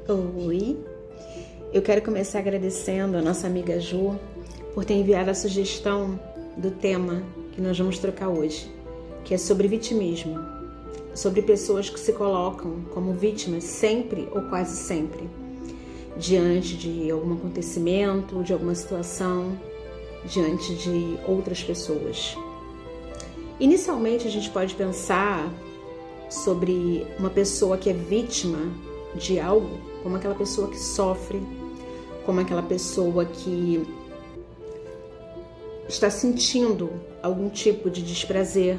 Oi, eu quero começar agradecendo a nossa amiga Ju por ter enviado a sugestão do tema que nós vamos trocar hoje, que é sobre vitimismo, sobre pessoas que se colocam como vítimas sempre ou quase sempre, diante de algum acontecimento, de alguma situação, diante de outras pessoas. Inicialmente a gente pode pensar sobre uma pessoa que é vítima de algo, como aquela pessoa que sofre, como aquela pessoa que está sentindo algum tipo de desprazer.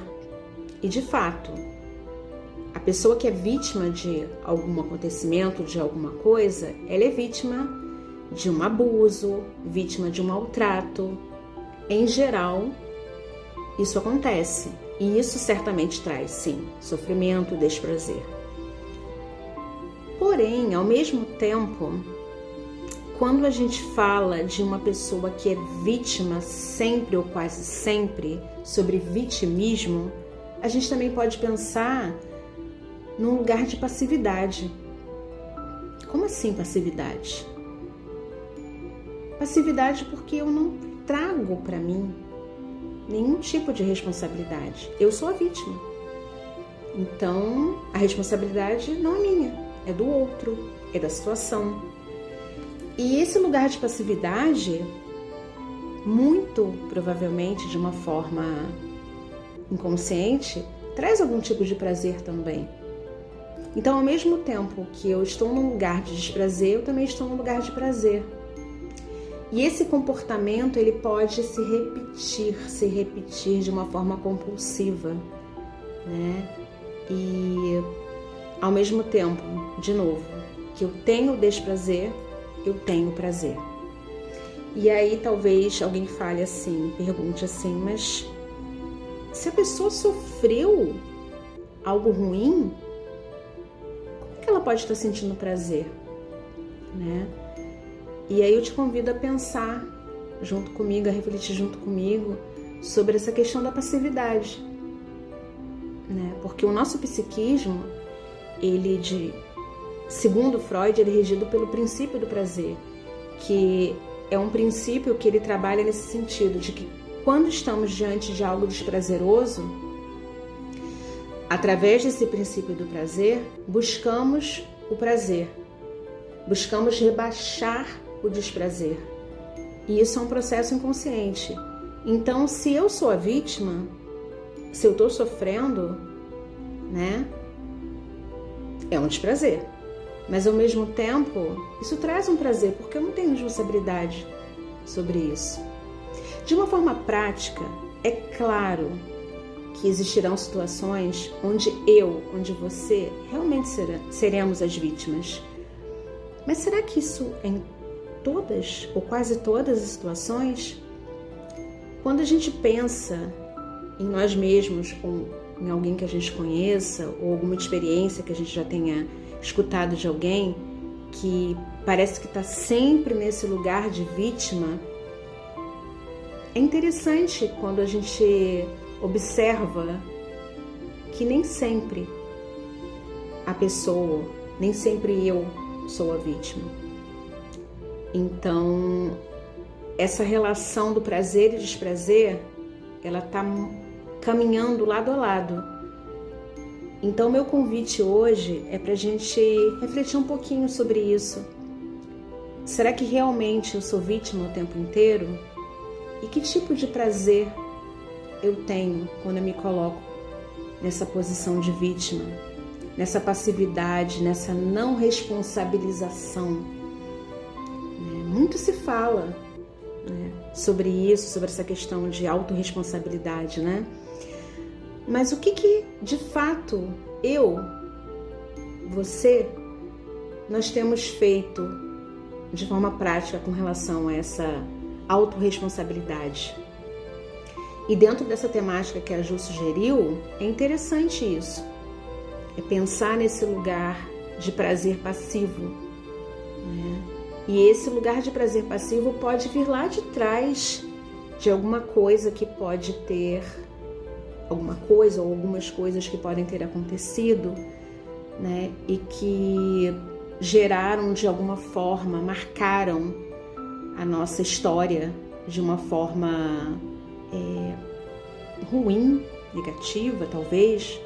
E de fato, a pessoa que é vítima de algum acontecimento, de alguma coisa, ela é vítima de um abuso, vítima de um maltrato. Em geral, isso acontece. E isso certamente traz, sim, sofrimento e desprazer. Porém, ao mesmo tempo, quando a gente fala de uma pessoa que é vítima sempre ou quase sempre, sobre vitimismo, a gente também pode pensar num lugar de passividade. Como assim passividade? Passividade porque eu não trago para mim nenhum tipo de responsabilidade. Eu sou a vítima. Então, a responsabilidade não é minha, é do outro, é da situação. E esse lugar de passividade, muito provavelmente de uma forma inconsciente, traz algum tipo de prazer também. Então, ao mesmo tempo que eu estou num lugar de desprazer, eu também estou num lugar de prazer. E esse comportamento, ele pode se repetir de uma forma compulsiva, né? E ao mesmo tempo, de novo, que eu tenho desprazer, eu tenho prazer. E aí talvez alguém fale assim, pergunte assim, mas se a pessoa sofreu algo ruim, como que ela pode estar sentindo prazer, né? E aí eu te convido a pensar junto comigo, a refletir junto comigo sobre essa questão da passividade, né? Porque o nosso psiquismo, segundo Freud, ele é regido pelo princípio do prazer, que é um princípio que ele trabalha nesse sentido, de que quando estamos diante de algo desprazeroso, através desse princípio do prazer, buscamos o prazer, buscamos rebaixar o desprazer. E isso é um processo inconsciente. Então, se eu sou a vítima, se eu estou sofrendo, né, é um desprazer. Mas, ao mesmo tempo, isso traz um prazer, porque eu não tenho responsabilidade sobre isso. De uma forma prática, é claro que existirão situações onde onde você, realmente seremos as vítimas. Mas será que isso é em todas ou quase todas as situações? Quando a gente pensa em nós mesmos ou em alguém que a gente conheça ou alguma experiência que a gente já tenha escutado de alguém que parece que está sempre nesse lugar de vítima, é interessante quando a gente observa que nem sempre a pessoa, nem sempre eu sou a vítima. Então, essa relação do prazer e desprazer, ela está caminhando lado a lado. Então, meu convite hoje é para a gente refletir um pouquinho sobre isso. Será que realmente eu sou vítima o tempo inteiro? E que tipo de prazer eu tenho quando eu me coloco nessa posição de vítima, nessa passividade, nessa não responsabilização? Muito se fala, né, sobre isso, sobre essa questão de autorresponsabilidade, né? Mas o que de fato você, nós temos feito de forma prática com relação a essa autorresponsabilidade? E dentro dessa temática que a Ju sugeriu, é interessante isso. É pensar nesse lugar de prazer passivo, né? E esse lugar de prazer passivo pode vir lá de trás de alguma coisa que pode ter, alguma coisa ou algumas coisas que podem ter acontecido, né? E que geraram de alguma forma, marcaram a nossa história de uma forma ruim, negativa, talvez.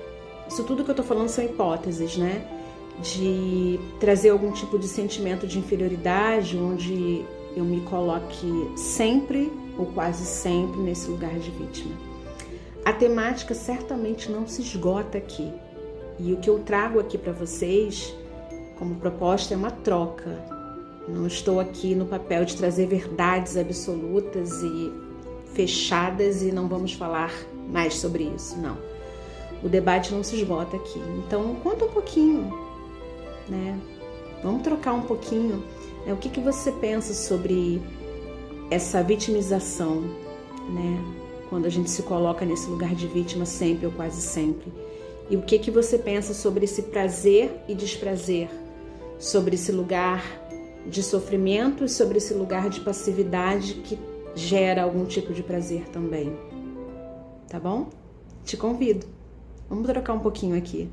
Isso tudo que eu tô falando são hipóteses, né? De trazer algum tipo de sentimento de inferioridade, onde eu me coloque sempre ou quase sempre nesse lugar de vítima. A temática certamente não se esgota aqui. E o que eu trago aqui para vocês como proposta é uma troca. Não estou aqui no papel de trazer verdades absolutas e fechadas e não vamos falar mais sobre isso, não. O debate não se esgota aqui. Então, conta um pouquinho, né? Vamos trocar um pouquinho. Né? O que você pensa sobre essa vitimização, né? Quando a gente se coloca nesse lugar de vítima sempre ou quase sempre. E o que você pensa sobre esse prazer e desprazer? Sobre esse lugar de sofrimento e sobre esse lugar de passividade que gera algum tipo de prazer também. Tá bom? Te convido. Vamos trocar um pouquinho aqui.